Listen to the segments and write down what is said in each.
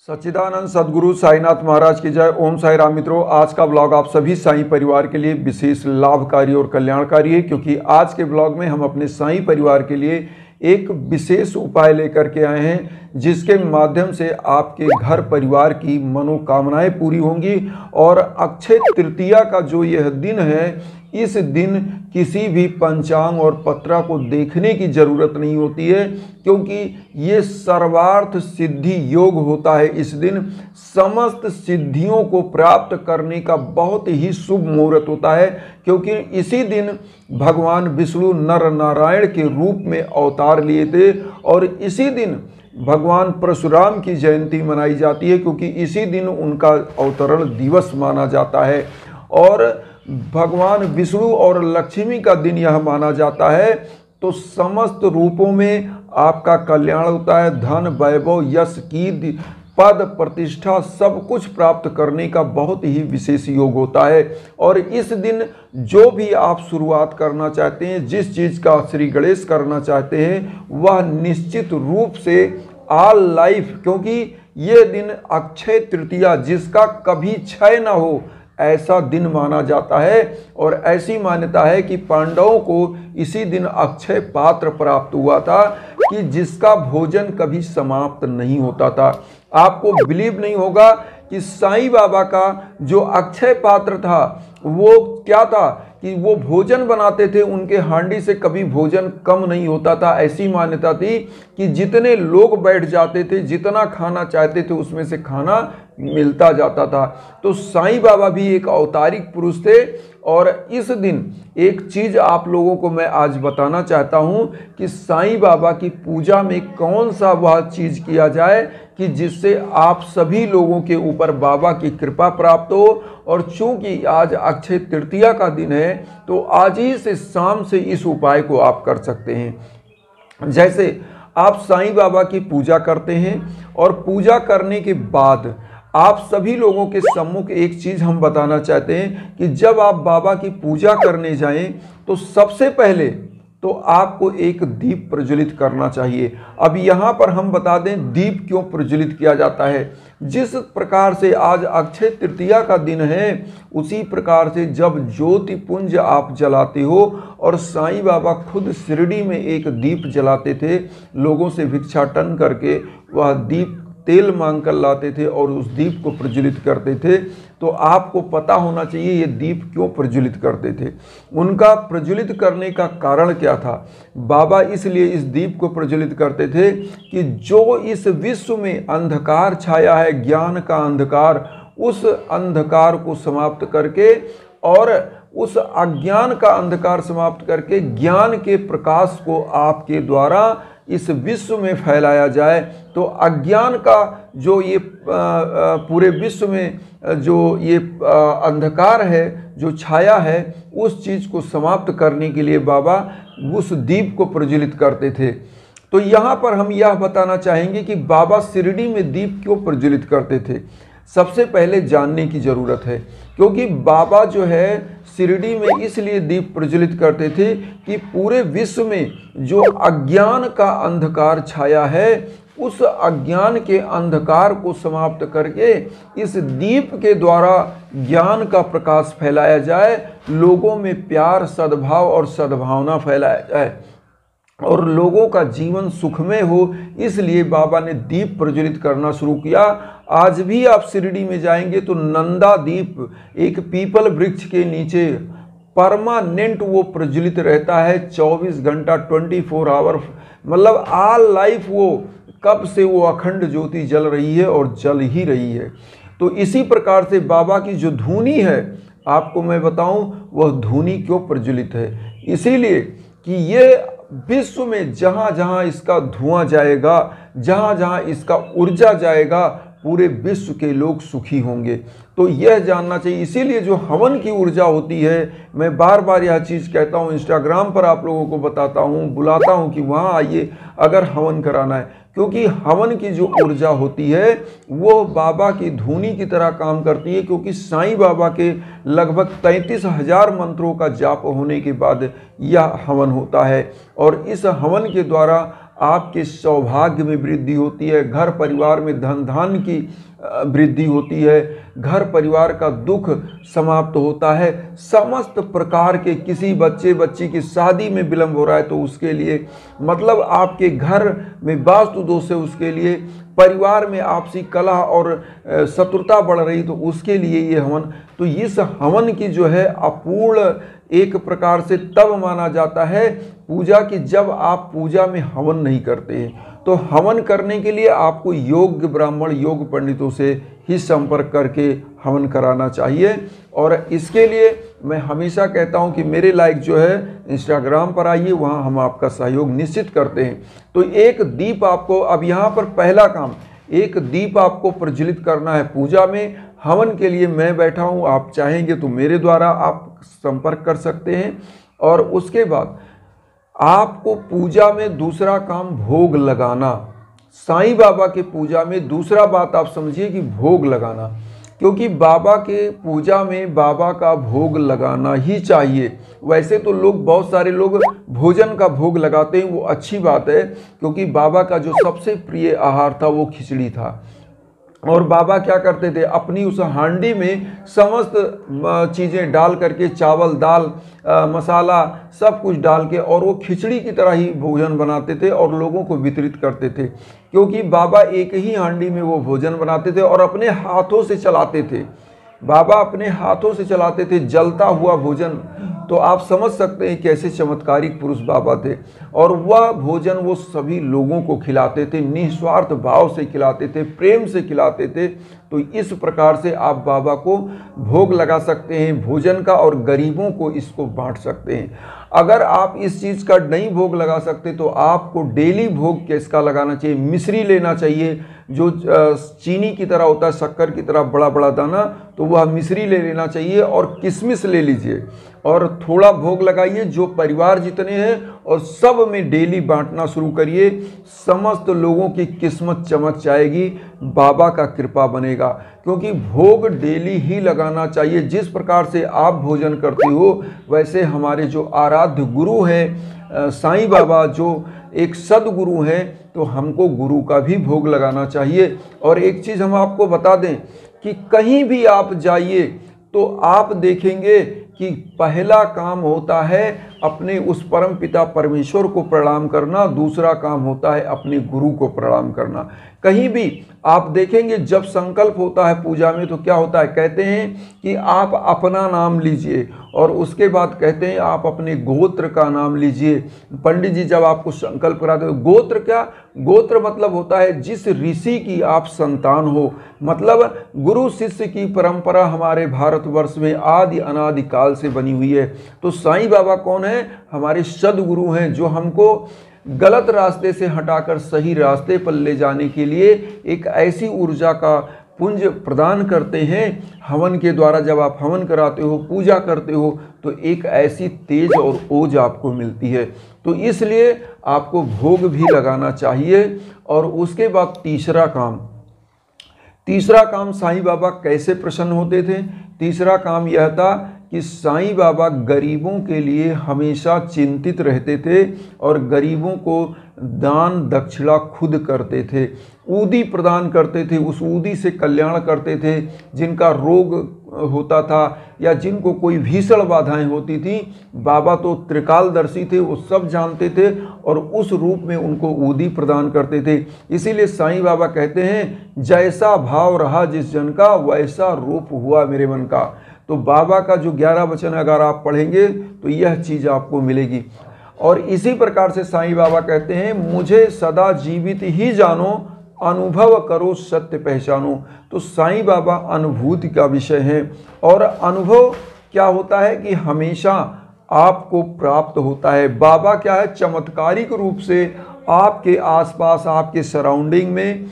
सच्चिदानंद सदगुरु साईनाथ महाराज की जय। ओम साई राम। मित्रों, आज का ब्लॉग आप सभी साईं परिवार के लिए विशेष लाभकारी और कल्याणकारी है, क्योंकि आज के ब्लॉग में हम अपने साईं परिवार के लिए एक विशेष उपाय लेकर के आए हैं, जिसके माध्यम से आपके घर परिवार की मनोकामनाएं पूरी होंगी। और अक्षय तृतीया का जो यह दिन है, इस दिन किसी भी पंचांग और पत्रा को देखने की जरूरत नहीं होती है, क्योंकि ये सर्वार्थ सिद्धि योग होता है। इस दिन समस्त सिद्धियों को प्राप्त करने का बहुत ही शुभ मुहूर्त होता है, क्योंकि इसी दिन भगवान विष्णु नर नारायण के रूप में अवतार लिए थे। और इसी दिन भगवान परशुराम की जयंती मनाई जाती है, क्योंकि इसी दिन उनका अवतरण दिवस माना जाता है। और भगवान विष्णु और लक्ष्मी का दिन यह माना जाता है। तो समस्त रूपों में आपका कल्याण होता है। धन, वैभव, यश, कीर्ति, पद, प्रतिष्ठा सब कुछ प्राप्त करने का बहुत ही विशेष योग होता है। और इस दिन जो भी आप शुरुआत करना चाहते हैं, जिस चीज़ का श्री गणेश करना चाहते हैं, वह निश्चित रूप से ऑल लाइफ, क्योंकि ये दिन अक्षय तृतीया, जिसका कभी क्षय न हो, ऐसा दिन माना जाता है। और ऐसी मान्यता है कि पांडवों को इसी दिन अक्षय पात्र प्राप्त हुआ था, कि जिसका भोजन कभी समाप्त नहीं होता था। आपको बिलीव नहीं होगा कि साईं बाबा का जो अक्षय पात्र था वो क्या था, कि वो भोजन बनाते थे, उनके हांडी से कभी भोजन कम नहीं होता था। ऐसी मान्यता थी कि जितने लोग बैठ जाते थे, जितना खाना चाहते थे, उसमें से खाना मिलता जाता था। तो साईं बाबा भी एक अवतारिक पुरुष थे। और इस दिन एक चीज़ आप लोगों को मैं आज बताना चाहता हूँ कि साईं बाबा की पूजा में कौन सा वह चीज़ किया जाए कि जिससे आप सभी लोगों के ऊपर बाबा की कृपा प्राप्त हो। और चूंकि आज अक्षय तृतीया का दिन है, तो आज ही से शाम से इस उपाय को आप कर सकते हैं। जैसे आप साईं बाबा की पूजा करते हैं, और पूजा करने के बाद आप सभी लोगों के सम्मुख एक चीज़ हम बताना चाहते हैं कि जब आप बाबा की पूजा करने जाएं, तो सबसे पहले तो आपको एक दीप प्रज्वलित करना चाहिए। अब यहाँ पर हम बता दें दीप क्यों प्रज्वलित किया जाता है। जिस प्रकार से आज अक्षय तृतीया का दिन है, उसी प्रकार से जब ज्योति पुंज आप जलाते हो, और साईं बाबा खुद शिरडी में एक दीप जलाते थे, लोगों से भिक्षाटन करके वह दीप तेल मांग कर लाते थे और उस दीप को प्रज्वलित करते थे। तो आपको पता होना चाहिए ये दीप क्यों प्रज्वलित करते थे। उनका प्रज्वलित करने का कारण क्या था। बाबा इसलिए इस दीप को प्रज्वलित करते थे कि जो इस विश्व में अंधकार छाया है, ज्ञान का अंधकार, उस अंधकार को समाप्त करके, और उस अज्ञान का अंधकार समाप्त करके ज्ञान के प्रकाश को आपके द्वारा इस विश्व में फैलाया जाए। तो अज्ञान का जो ये पूरे विश्व में जो ये अंधकार है, जो छाया है, उस चीज़ को समाप्त करने के लिए बाबा उस दीप को प्रज्वलित करते थे। तो यहाँ पर हम यह बताना चाहेंगे कि बाबा शिरडी में दीप क्यों प्रज्वलित करते थे। सबसे पहले जानने की ज़रूरत है, क्योंकि बाबा जो है शिरडी में इसलिए दीप प्रज्वलित करते थे कि पूरे विश्व में जो अज्ञान का अंधकार छाया है, उस अज्ञान के अंधकार को समाप्त करके इस दीप के द्वारा ज्ञान का प्रकाश फैलाया जाए, लोगों में प्यार, सद्भाव और सद्भावना फैलाया जाए, और लोगों का जीवन सुखमय हो। इसलिए बाबा ने दीप प्रज्वलित करना शुरू किया। आज भी आप शिरडी में जाएंगे तो नंदा दीप, एक पीपल वृक्ष के नीचे परमानेंट वो प्रज्वलित रहता है, 24 घंटा, 24 आवर, मतलब ऑल लाइफ वो कब से वो अखंड ज्योति जल रही है और जल ही रही है। तो इसी प्रकार से बाबा की जो धुनी है, आपको मैं बताऊं वह धुनी क्यों प्रज्वलित है। इसीलिए कि ये विश्व में जहाँ जहाँ इसका धुआं जाएगा, जहाँ जहाँ इसका ऊर्जा जाएगा, पूरे विश्व के लोग सुखी होंगे। तो यह जानना चाहिए। इसीलिए जो हवन की ऊर्जा होती है, मैं बार बार यह चीज़ कहता हूँ, इंस्टाग्राम पर आप लोगों को बताता हूँ, बुलाता हूँ कि वहाँ आइए अगर हवन कराना है, क्योंकि हवन की जो ऊर्जा होती है वो बाबा की धुनी की तरह काम करती है। क्योंकि साईं बाबा के लगभग 33,000 मंत्रों का जाप होने के बाद यह हवन होता है, और इस हवन के द्वारा आपके सौभाग्य में वृद्धि होती है, घर परिवार में धन धान्य की वृद्धि होती है, घर परिवार का दुख समाप्त होता है। समस्त प्रकार के किसी बच्चे बच्ची की शादी में विलंब हो रहा है तो उसके लिए, मतलब आपके घर में वास्तु दोष है उसके लिए, परिवार में आपसी कलह और शत्रुता बढ़ रही तो उसके लिए ये हवन। तो इस हवन की जो है अपूर्ण एक प्रकार से तब माना जाता है पूजा की जब आप पूजा में हवन नहीं करते हैं। तो हवन करने के लिए आपको योग्य ब्राह्मण योग पंडितों से ही संपर्क करके हवन कराना चाहिए। और इसके लिए मैं हमेशा कहता हूं कि मेरे लाइक जो है इंस्टाग्राम पर आइए, वहां हम आपका सहयोग निश्चित करते हैं। तो एक दीप आपको, अब यहाँ पर पहला काम, एक दीप आपको प्रज्वलित करना है पूजा में। हवन के लिए मैं बैठा हूँ, आप चाहेंगे तो मेरे द्वारा आप संपर्क कर सकते हैं। और उसके बाद आपको पूजा में दूसरा काम भोग लगाना। साईं बाबा के पूजा में दूसरा बात आप समझिए कि भोग लगाना, क्योंकि बाबा के पूजा में बाबा का भोग लगाना ही चाहिए। वैसे तो लोग, बहुत सारे लोग भोजन का भोग लगाते हैं, वो अच्छी बात है, क्योंकि बाबा का जो सबसे प्रिय आहार था वो खिचड़ी था। और बाबा क्या करते थे, अपनी उस हांडी में समस्त चीज़ें डाल करके, चावल दाल मसाला सब कुछ डाल के, और वो खिचड़ी की तरह ही भोजन बनाते थे और लोगों को वितरित करते थे। क्योंकि बाबा एक ही हांडी में वो भोजन बनाते थे और अपने हाथों से चलाते थे। बाबा अपने हाथों से चलाते थे जलता हुआ भोजन। तो आप समझ सकते हैं कैसे चमत्कारिक पुरुष बाबा थे। और वह भोजन वो सभी लोगों को खिलाते थे, निस्वार्थ भाव से खिलाते थे, प्रेम से खिलाते थे। तो इस प्रकार से आप बाबा को भोग लगा सकते हैं भोजन का, और गरीबों को इसको बांट सकते हैं। अगर आप इस चीज़ का नहीं भोग लगा सकते तो आपको डेली भोग किसका लगाना चाहिए, मिश्री लेना चाहिए, जो चीनी की तरह होता है, शक्कर की तरह बड़ा बड़ा दाना, तो वह मिश्री ले लेना चाहिए। और किशमिश ले लीजिए और थोड़ा भोग लगाइए, जो परिवार जितने हैं, और सब में डेली बांटना शुरू करिए। समस्त लोगों की किस्मत चमक जाएगी, बाबा का कृपा बनेगा। क्योंकि भोग डेली ही लगाना चाहिए। जिस प्रकार से आप भोजन करते हो, वैसे हमारे जो आराध्य गुरु हैं साईं बाबा, जो एक सदगुरु हैं, तो हमको गुरु का भी भोग लगाना चाहिए। और एक चीज़ हम आपको बता दें कि कहीं भी आप जाइए तो आप देखेंगे कि पहला काम होता है अपने उस परम पिता परमेश्वर को प्रणाम करना, दूसरा काम होता है अपने गुरु को प्रणाम करना। कहीं भी आप देखेंगे जब संकल्प होता है पूजा में तो क्या होता है, कहते हैं कि आप अपना नाम लीजिए, और उसके बाद कहते हैं आप अपने गोत्र का नाम लीजिए। पंडित जी जब आपको संकल्प कराते हो, गोत्र क्या, गोत्र मतलब होता है जिस ऋषि की आप संतान हो। मतलब गुरु शिष्य की परंपरा हमारे भारतवर्ष में आदि अनादि काल से बनी हुई है। तो साईं बाबा कौन है, हमारे सदगुरु हैं, जो हमको गलत रास्ते से हटाकर सही रास्ते पर ले जाने के लिए एक ऐसी ऊर्जा का पुंज प्रदान करते हैं। हवन के द्वारा जब आप हवन कराते हो, पूजा करते हो, तो एक ऐसी तेज और ओज आपको मिलती है। तो इसलिए आपको भोग भी लगाना चाहिए। और उसके बाद तीसरा काम साईं बाबा कैसे प्रसन्न होते थे। तीसरा काम यह था कि साईं बाबा गरीबों के लिए हमेशा चिंतित रहते थे और गरीबों को दान दक्षिणा खुद करते थे, ऊदी प्रदान करते थे, उस ऊदी से कल्याण करते थे। जिनका रोग होता था या जिनको कोई भीषण बाधाएं होती थी, बाबा तो त्रिकालदर्शी थे, वो सब जानते थे और उस रूप में उनको ऊदी प्रदान करते थे। इसीलिए साईं बाबा कहते हैं, जैसा भाव रहा जिस जन का, वैसा रूप हुआ मेरे मन का। तो बाबा का जो 11 वचन अगर आप पढ़ेंगे तो यह चीज़ आपको मिलेगी। और इसी प्रकार से साईं बाबा कहते हैं, मुझे सदा जीवित ही जानो, अनुभव करो सत्य पहचानो। तो साईं बाबा अनुभूति का विषय है। और अनुभव क्या होता है कि हमेशा आपको प्राप्त होता है। बाबा क्या है, चमत्कारिक रूप से आपके आसपास, आपके सराउंडिंग में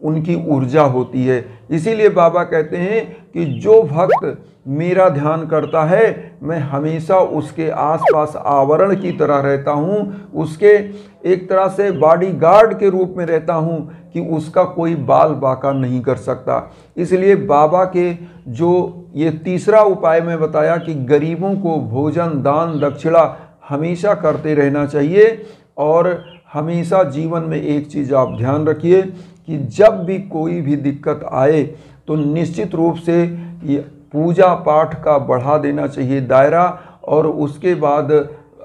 उनकी ऊर्जा होती है। इसीलिए बाबा कहते हैं कि जो भक्त मेरा ध्यान करता है, मैं हमेशा उसके आसपास आवरण की तरह रहता हूँ, उसके एक तरह से बॉडीगार्ड के रूप में रहता हूँ कि उसका कोई बाल बाका नहीं कर सकता। इसलिए बाबा के जो ये तीसरा उपाय मैं बताया कि गरीबों को भोजन दान दक्षिणा हमेशा करते रहना चाहिए। और हमेशा जीवन में एक चीज़ आप ध्यान रखिए कि जब भी कोई भी दिक्कत आए तो निश्चित रूप से ये पूजा पाठ का बढ़ा देना चाहिए दायरा, और उसके बाद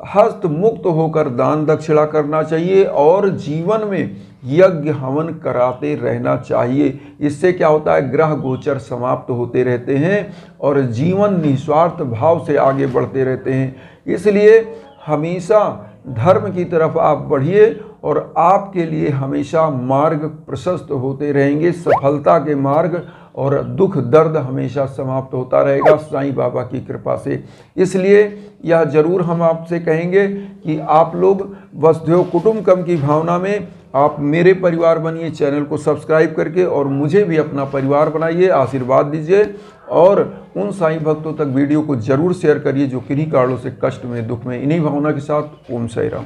हस्त मुक्त होकर दान दक्षिणा करना चाहिए और जीवन में यज्ञ हवन कराते रहना चाहिए। इससे क्या होता है, ग्रह गोचर समाप्त होते रहते हैं और जीवन निस्वार्थ भाव से आगे बढ़ते रहते हैं। इसलिए हमेशा धर्म की तरफ आप बढ़िए और आपके लिए हमेशा मार्ग प्रशस्त होते रहेंगे, सफलता के मार्ग, और दुख दर्द हमेशा समाप्त होता रहेगा साईं बाबा की कृपा से। इसलिए यह जरूर हम आपसे कहेंगे कि आप लोग वसुधैव कुटुंबकम की भावना में आप मेरे परिवार बनिए, चैनल को सब्सक्राइब करके, और मुझे भी अपना परिवार बनाइए, आशीर्वाद दीजिए और उन साईं भक्तों तक वीडियो को जरूर शेयर करिए जो किन्हीं कारणों से कष्ट में, दुख में। इन्हीं भावना के साथ ओम साईं राम।